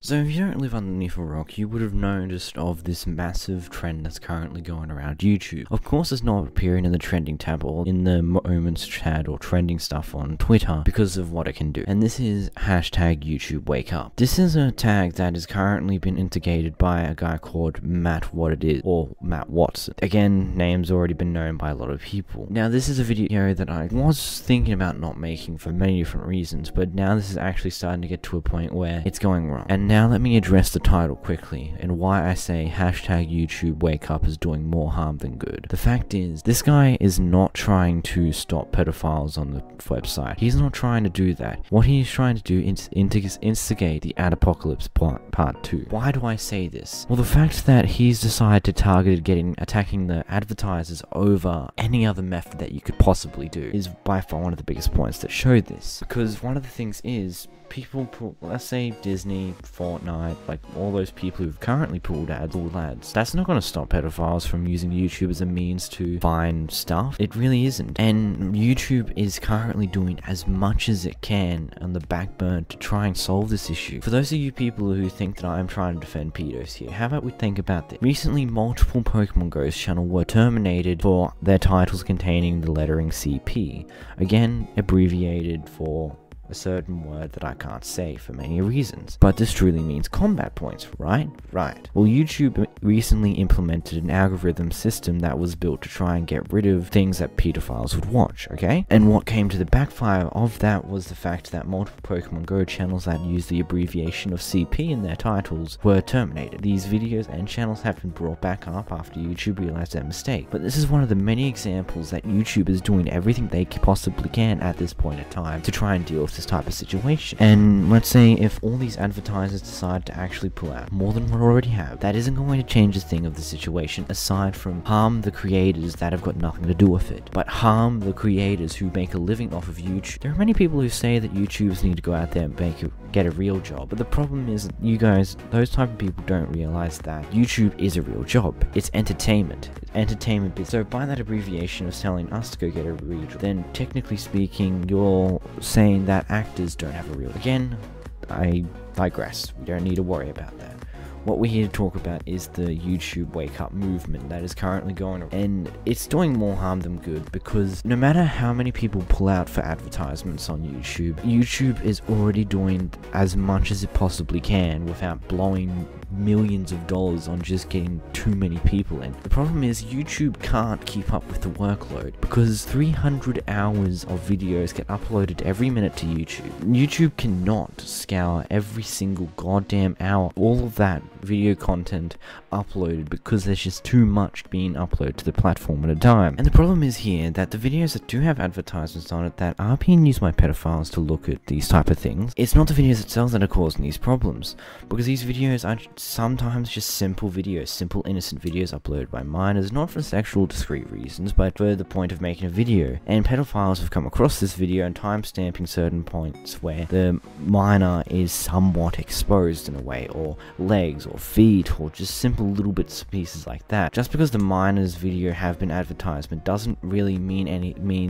So if you don't live underneath a rock, you would have noticed of this massive trend that's currently going around YouTube. Of course, it's not appearing in the trending tab or in the moments chat or trending stuff on Twitter because of what it can do. And this is hashtag YouTubeWakeUp. This is a tag that has currently been instigated by a guy called MattsWhatItIs or MattsWhatItIs. Again, name's already been known by a lot of people. Now, this is a video that I was thinking about not making for many different reasons, but now this is actually starting to get to a point where it's going wrong. And now let me address the title quickly and why I say hashtag YouTubeWakeUp is doing more harm than good. The fact is, this guy is not trying to stop pedophiles on the website. He's not trying to do that. What he's trying to do is instigate the ad apocalypse part 2. Why do I say this? Well, the fact that he's decided to target attacking the advertisers over any other method that you could possibly do is by far one of the biggest points that show this. Because one of the things is, people pull, let's say Disney, Fortnite, like all those people who've currently pulled ads, that's not going to stop pedophiles from using YouTube as a means to find stuff. It really isn't. And YouTube is currently doing as much as it can on the back burner to try and solve this issue. For those of you people who think that I'm trying to defend pedos here, how about we think about this? Recently, multiple Pokemon Go's channel were terminated for their titles containing the lettering CP. Again, abbreviated for a certain word that I can't say for many reasons. But this truly means combat points, right? Right. Well, YouTube recently implemented an algorithm system that was built to try and get rid of things that pedophiles would watch, okay? And what came to the backfire of that was the fact that multiple Pokemon Go channels that use the abbreviation of CP in their titles were terminated. These videos and channels have been brought back up after YouTube realized their mistake. But this is one of the many examples that YouTube is doing everything they possibly can at this point in time to try and deal with this type of situation. And let's say if all these advertisers decide to actually pull out more than what we already have, that isn't going to change a thing of the situation aside from harm the creators that have got nothing to do with it, but harm the creators who make a living off of YouTube. There are many people who say that YouTubers need to go out there and get a real job, but the problem is that you guys, those type of people don't realize that YouTube is a real job. It's entertainment. So by that abbreviation of telling us to go get a real job, then technically speaking, you're saying that actors don't have a real... Again, I digress. We don't need to worry about that. What we're here to talk about is the YouTube Wake Up movement that is currently going on. And it's doing more harm than good, because no matter how many people pull out for advertisements on YouTube, YouTube is already doing as much as it possibly can without blowing millions of dollars on just getting too many people in. The problem is YouTube can't keep up with the workload because 300 hours of videos get uploaded every minute to YouTube. YouTube cannot scour every single goddamn hour, all of that video content uploaded, because there's just too much being uploaded to the platform at a time. And the problem is here that the videos that do have advertisements on it that are being used by pedophiles to look at these type of things, it's not the videos themselves that are causing these problems, because these videos are sometimes just simple videos, simple innocent videos uploaded by minors, not for sexual discrete reasons, but for the point of making a video. And pedophiles have come across this video and timestamping certain points where the minor is somewhat exposed in a way, or legs, or feet, or just simple little bits and pieces like that. Just because the minor's video have been advertisement doesn't really mean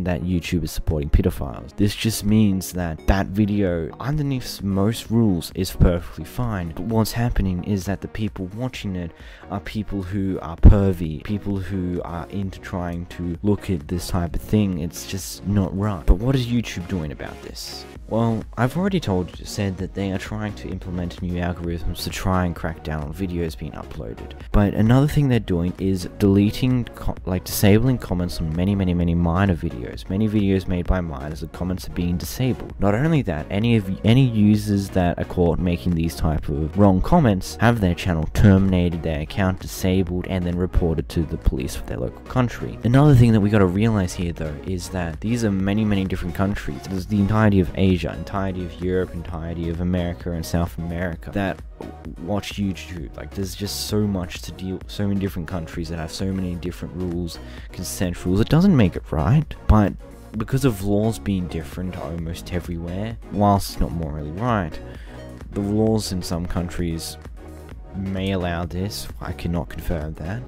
that YouTube is supporting pedophiles. This just means that that video, underneath most rules, is perfectly fine. But what's happening is that the people watching it are people who are pervy, people who are into trying to look at this type of thing. It's just not right. But what is YouTube doing about this? Well, I've already said that they are trying to implement new algorithms to try and crack down on videos being uploaded. But another thing they're doing is disabling comments on many minor videos. Many videos made by minors, the comments are being disabled. Not only that, any users that are caught making these type of wrong comments have their channel terminated, their account disabled, and then reported to the police of their local country. Another thing that we got to realize here, though, is that these are many different countries. There's the entirety of Asia, entirety of Europe, entirety of America and South America that watch YouTube. Like, there's just so much to deal, so many different countries that have so many different rules, consent rules. It doesn't make it right, but because of laws being different almost everywhere, whilst it's not morally right, the laws in some countries may allow this. I cannot confirm that,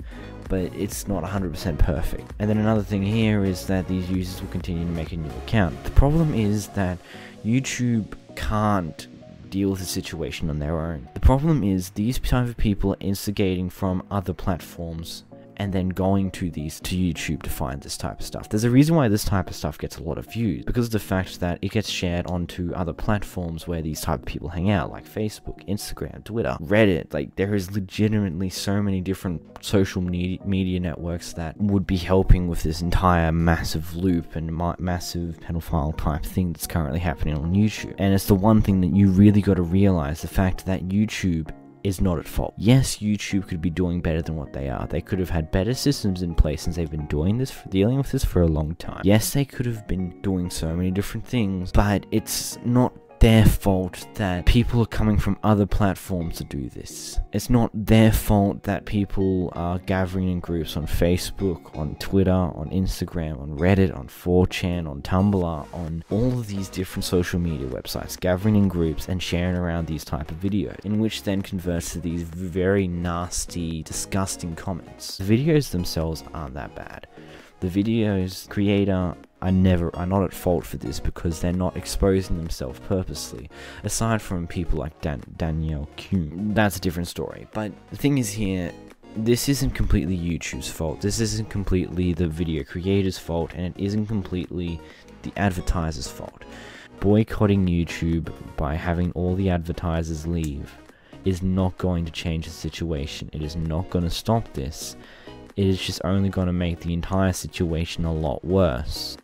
but it's not 100% perfect. And then another thing here is that these users will continue to make a new account. The problem is that YouTube can't deal with the situation on their own. The problem is these type of people are instigating from other platforms and then going to YouTube to find this type of stuff. There's a reason why this type of stuff gets a lot of views, because of the fact that it gets shared onto other platforms where these type of people hang out, like Facebook, Instagram, Twitter, Reddit. Like, there is legitimately so many different social media networks that would be helping with this entire massive loop and massive pedophile type thing that's currently happening on YouTube. And it's the one thing that you really got to realize, the fact that YouTube is not at fault. Yes, YouTube could be doing better than what they are. They could have had better systems in place since they've been dealing with this for a long time. Yes, they could have been doing so many different things, but it's not their fault that people are coming from other platforms to do this. It's not their fault that people are gathering in groups on Facebook, on Twitter, on Instagram, on Reddit, on 4chan, on Tumblr, on all of these different social media websites, gathering in groups and sharing around these type of videos, in which then converts to these very nasty, disgusting comments. The videos themselves aren't that bad. The video's creator are not at fault for this, because they're not exposing themselves purposely. Aside from people like Danielle Kuhn, that's a different story. But the thing is here, this isn't completely YouTube's fault. This isn't completely the video creator's fault, and it isn't completely the advertiser's fault. Boycotting YouTube by having all the advertisers leave is not going to change the situation. It is not going to stop this. It is just only going to make the entire situation a lot worse.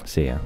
See ya.